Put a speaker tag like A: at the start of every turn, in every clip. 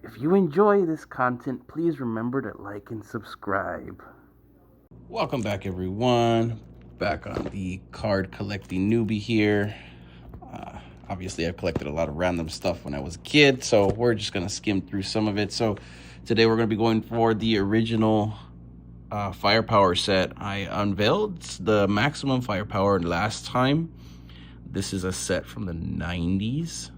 A: If you enjoy this content, please remember to like and subscribe.
B: Welcome back, everyone. Back on the card collecting newbie here. Obviously, I've collected a lot of random stuff when I was a kid, so we're just going to skim through some of it. So today we're going to be going for the original firepower set. I unveiled the maximum firepower last time. This is a set from the 90s.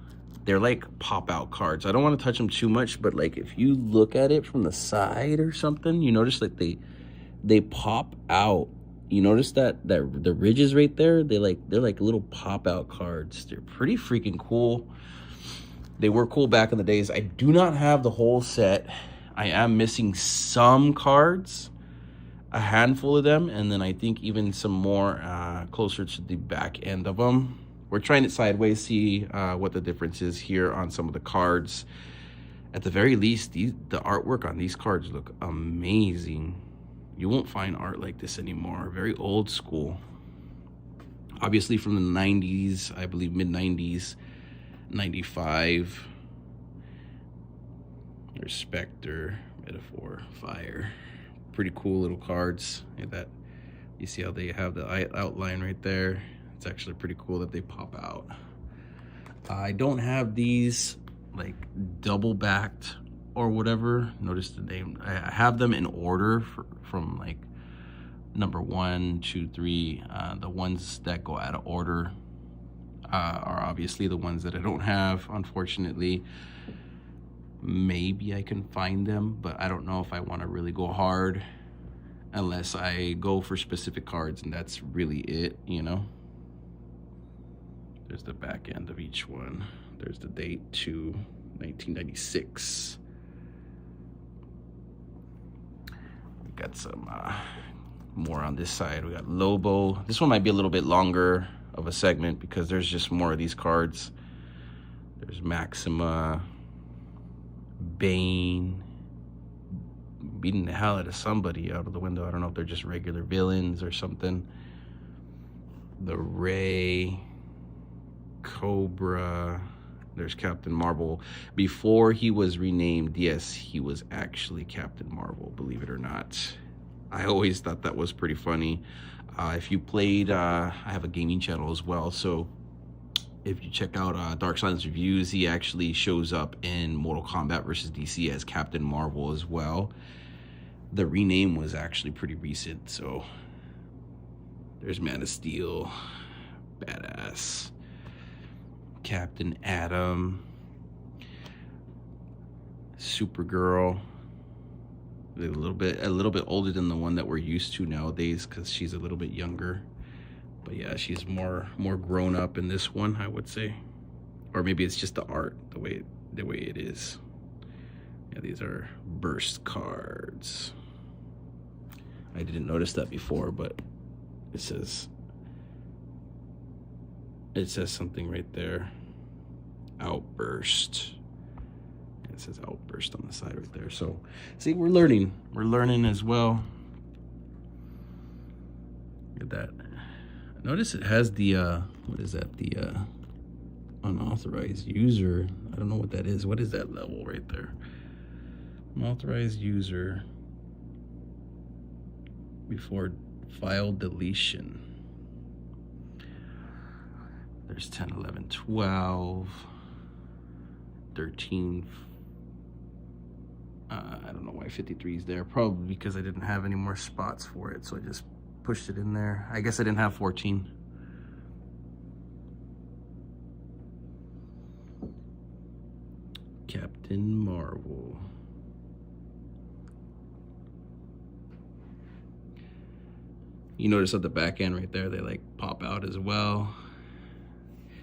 B: They're like pop-out cards. I don't want to touch them too much, but like if you look at it from the side or something, you notice that they pop out. You notice that the ridges right there, they're like little pop-out cards. They're pretty freaking cool. They were cool back in the days. I do not have the whole set. I am missing some cards, a handful of them, and then I think even some more closer to the back end of them. We're trying it sideways, see what the difference is here on some of the cards. At the very least, the artwork on these cards look amazing. You won't find art like this anymore. Very old school. Obviously from the 90s, I believe mid-90s, 95. There's Spectre, Metaphor, Fire. Pretty cool little cards. Look at that. You see how they have the outline right there? It's actually pretty cool that they pop out. I don't have these like double backed or whatever. Notice the name. I have them in order from like number 1, 2, 3. The ones that go out of order are obviously the ones that I don't have, unfortunately. Maybe I can find them, but I don't know if I want to really go hard unless I go for specific cards, and that's really it, you know. There's the back end of each one. There's the date to 1996. We got some more on this side. We got Lobo. This one might be a little bit longer of a segment because there's just more of these cards. There's Maxima, Bane, beating the hell out of somebody out of the window. I don't know if they're just regular villains or something. The Ray, Cobra. There's Captain Marvel. Before he was renamed, yes, he was actually Captain Marvel, believe it or not. I always thought that was pretty funny. If you played, I have a gaming channel as well, so if you check out Dark Silence Reviews, he actually shows up in Mortal Kombat vs. DC as Captain Marvel as well. The rename was actually pretty recent, so there's Man of Steel, badass. Captain Atom, Supergirl, a little bit older than the one that we're used to nowadays because she's a little bit younger. But yeah, she's more grown up in this one, I would say. Or maybe it's just the art, the way it is. Yeah, these are burst cards. I didn't notice that before, but it says something right there. Outburst. It says Outburst on the side right there. So see, we're learning as well. Look at that. Notice it has the what is that, the unauthorized user. I don't know what that is. What is that level right there? Unauthorized user before file deletion. There's 10, 11, 12, 13. I don't know why 53 is there. Probably because I didn't have any more spots for it, so I just pushed it in there. I guess I didn't have 14. Captain Marvel. You notice at the back end right there, they like pop out as well.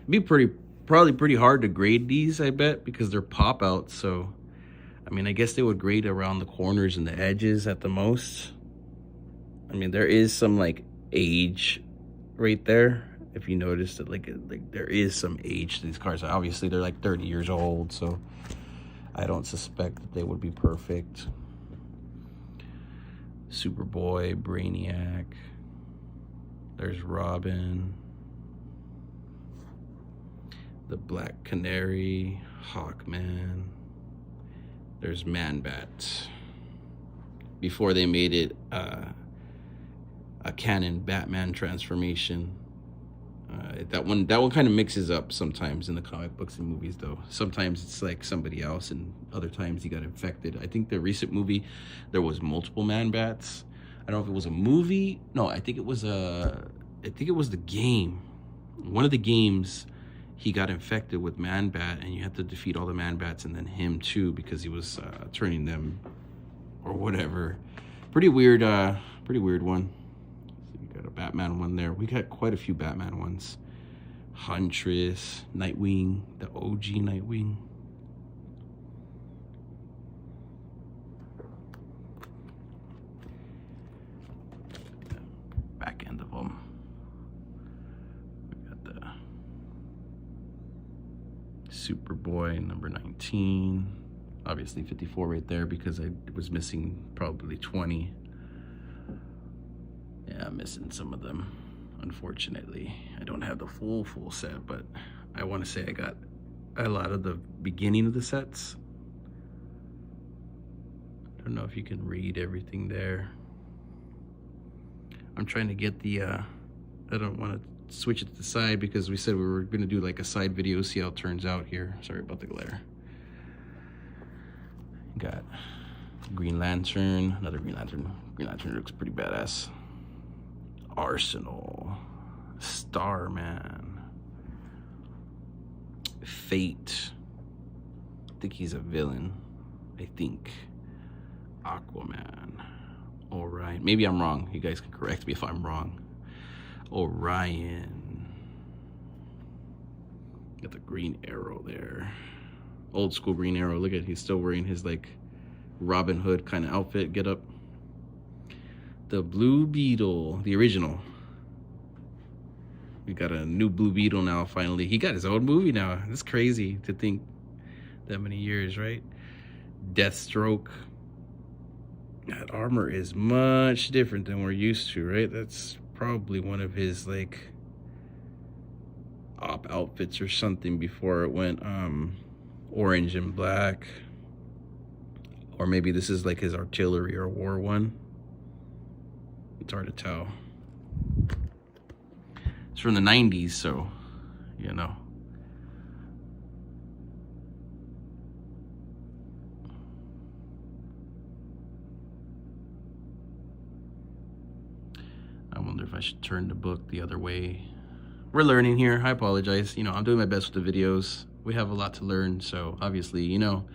B: It'd be probably pretty hard to grade these, I bet, because they're pop outs. So I mean, I guess they would grade around the corners and the edges at the most. I mean, there is some like age right there. If you notice that, like there is some age to these cars. Obviously, they're like 30 years old, so I don't suspect that they would be perfect. Superboy, Brainiac. There's Robin. The Black Canary, Hawkman, There's Man-Bat. Before they made it a canon Batman transformation. That one kind of mixes up sometimes in the comic books and movies, though. Sometimes it's like somebody else, and other times he got infected. I think the recent movie, there was multiple Man-Bats. I don't know if it was a movie. No, I think it was the game. One of the games, he got infected with Man-Bat, and you had to defeat all the Man-Bats and then him too, because he was turning them or whatever. Pretty weird one. We got a Batman one there. We got quite a few Batman ones. Huntress, Nightwing, the OG Nightwing. Back end of them. We got the Superboy, number 19. Obviously 54 right there because I was missing probably 20. Yeah, I'm missing some of them, unfortunately. I don't have the full set, but I want to say I got a lot of the beginning of the sets. I don't know if you can read everything there. I'm trying to get the, I don't want to switch it to the side because we said we were going to do like a side video, see how it turns out here. Sorry about the glare. Got Green Lantern, another Green Lantern. Green Lantern looks pretty badass. Arsenal, Starman, Fate. I think he's a villain. I think. Aquaman, Orion. Maybe I'm wrong. You guys can correct me if I'm wrong. Orion. Got the Green Arrow there. Old school Green Arrow. Look at, he's still wearing his like Robin Hood kind of outfit get up. The Blue Beetle, the original. We got a new Blue Beetle now, finally. He got his own movie now. That's crazy to think that many years, right? Deathstroke. That armor is much different than we're used to, right? That's probably one of his like op outfits or something before it went orange and black. Or maybe this is like his artillery or war one. It's hard to tell. It's from the 90s, so, you know. I wonder if I should turn the book the other way. We're learning here. I apologize. You know, I'm doing my best with the videos. We have a lot to learn, so obviously, you know,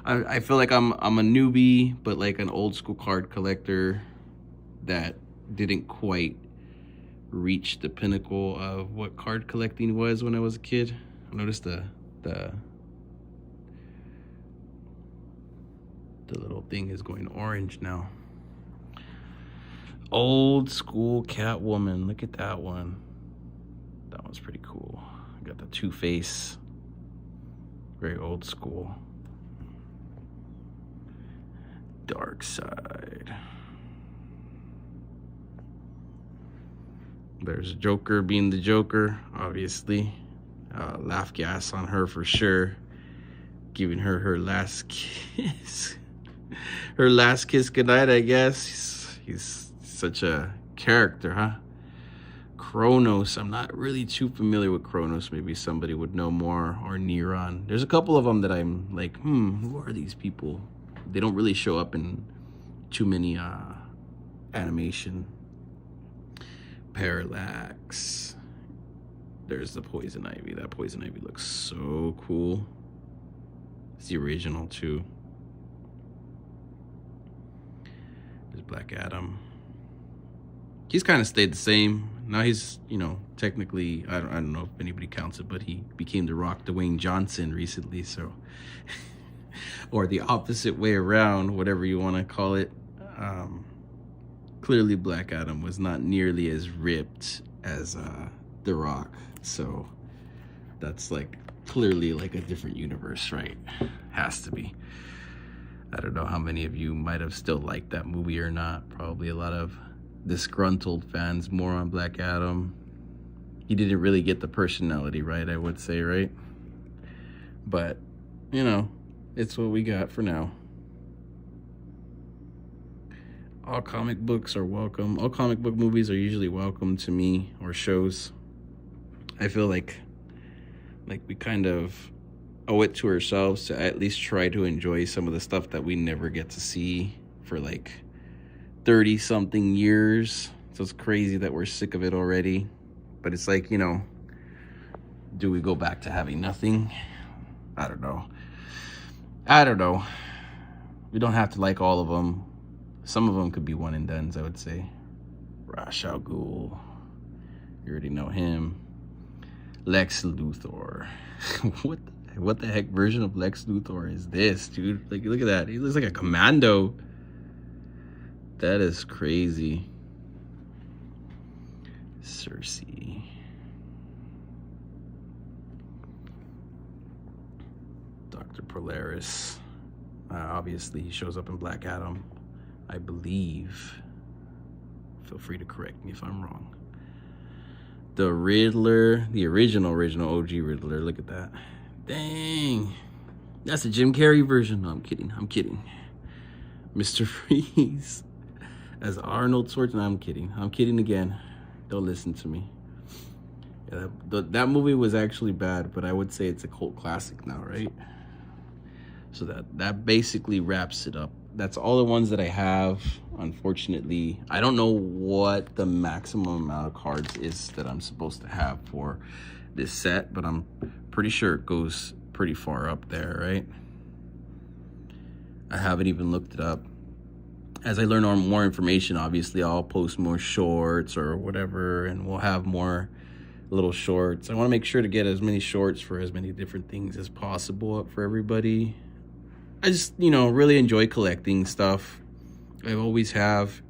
B: I feel like I'm a newbie, but like an old school card collector that didn't quite reach the pinnacle of what card collecting was when I was a kid. I noticed the little thing is going orange now. Old school Catwoman. Look at that one. That one's pretty cool. Got the Two-Face. Very old school. Dark Side. There's Joker being the Joker, obviously. Laugh gas on her for sure. Giving her her last kiss. Her last kiss goodnight, I guess. He's such a character, huh? Kronos. I'm not really too familiar with Kronos. Maybe somebody would know more. Or Neron. There's a couple of them that I'm like, who are these people? They don't really show up in too many animation. Parallax. There's the Poison Ivy. That Poison Ivy looks so cool. It's the original too. There's Black Adam. He's kind of stayed the same. Now he's, you know, technically, I don't know if anybody counts it, but he became The Rock Dwayne Johnson recently, so. Or the opposite way around, whatever you want to call it. Clearly Black Adam was not nearly as ripped as The Rock, so that's like clearly like a different universe, right? Has to be. I don't know how many of you might have still liked that movie or not. Probably a lot of disgruntled fans more on Black Adam. He didn't really get the personality right, I would say, right? But, you know, it's what we got for now. all comic books are welcome. All comic book movies are usually welcome to me, or shows. I feel like we kind of owe it to ourselves to at least try to enjoy some of the stuff that we never get to see for like 30 something years. So it's crazy that we're sick of it already. But it's like, you know, do we go back to having nothing? I don't know. We don't have to like all of them. Some of them could be one and dones, I would say. Ra's al Ghul. You already know him. Lex Luthor. What the heck version of Lex Luthor is this, dude? Like, look at that. He looks like a commando. That is crazy. Cersei. Dr. Polaris. Obviously, he shows up in Black Adam, I believe. Feel free to correct me if I'm wrong. The Riddler, the original OG Riddler. Look at that. Dang. That's the Jim Carrey version. No, I'm kidding. Mr. Freeze as Arnold Schwarzenegger. I'm kidding again. Don't listen to me. Yeah, that movie was actually bad, but I would say it's a cult classic now, right? So that basically wraps it up. That's all the ones that I have. Unfortunately, I don't know what the maximum amount of cards is that I'm supposed to have for this set, but I'm pretty sure it goes pretty far up there, right? I haven't even looked it up. As I learn more information, obviously I'll post more shorts or whatever, and we'll have more little shorts. I want to make sure to get as many shorts for as many different things as possible up for everybody. I just, you know, really enjoy collecting stuff. I always have.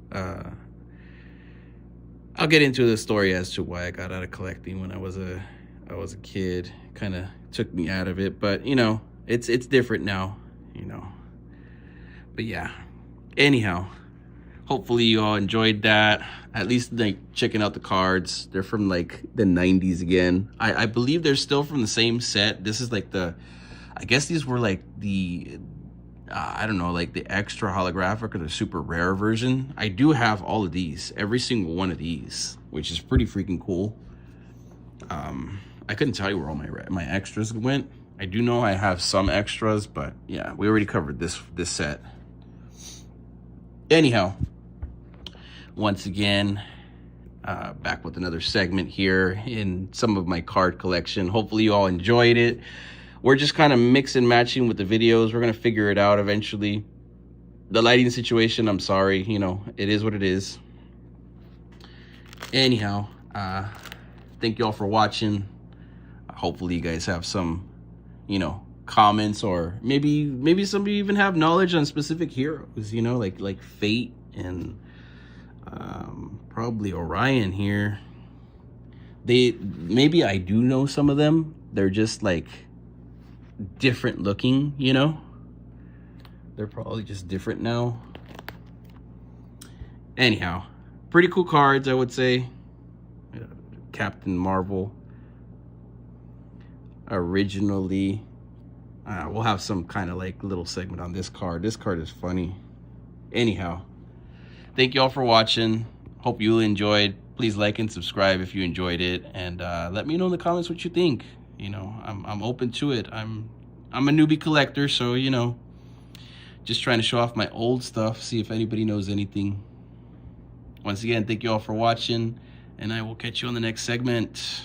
B: I'll get into the story as to why I got out of collecting when I was a kid. Kind of took me out of it, but you know, it's different now, you know. But yeah. Anyhow, hopefully you all enjoyed that. At least like checking out the cards. They're from like the 90s again. I believe they're still from the same set. This is like I guess these were like the I don't know, like the extra holographic or the super rare version. I do have all of these, every single one of these, which is pretty freaking cool. I couldn't tell you where all my extras went. I do know I have some extras, but yeah, we already covered this set. Anyhow, once again, back with another segment here in some of my card collection. Hopefully you all enjoyed it. We're just kind of mix and matching with the videos. We're going to figure it out eventually. The lighting situation, I'm sorry. You know, it is what it is. Anyhow, thank you all for watching. Hopefully you guys have some, you know, comments, or maybe some of you even have knowledge on specific heroes, you know, like Fate and probably Orion here. Maybe I do know some of them. They're just like different looking, you know. They're probably just different now. Anyhow, pretty cool cards, I would say. Captain Marvel. Originally, we'll have some kind of like little segment on this card. This card is funny. Anyhow, thank you all for watching. Hope you enjoyed. Please like and subscribe if you enjoyed it, and let me know in the comments what you think. You know, I'm open to it. I'm a newbie collector, so you know, just trying to show off my old stuff, see if anybody knows anything. Once again, thank you all for watching, and I will catch you on the next segment.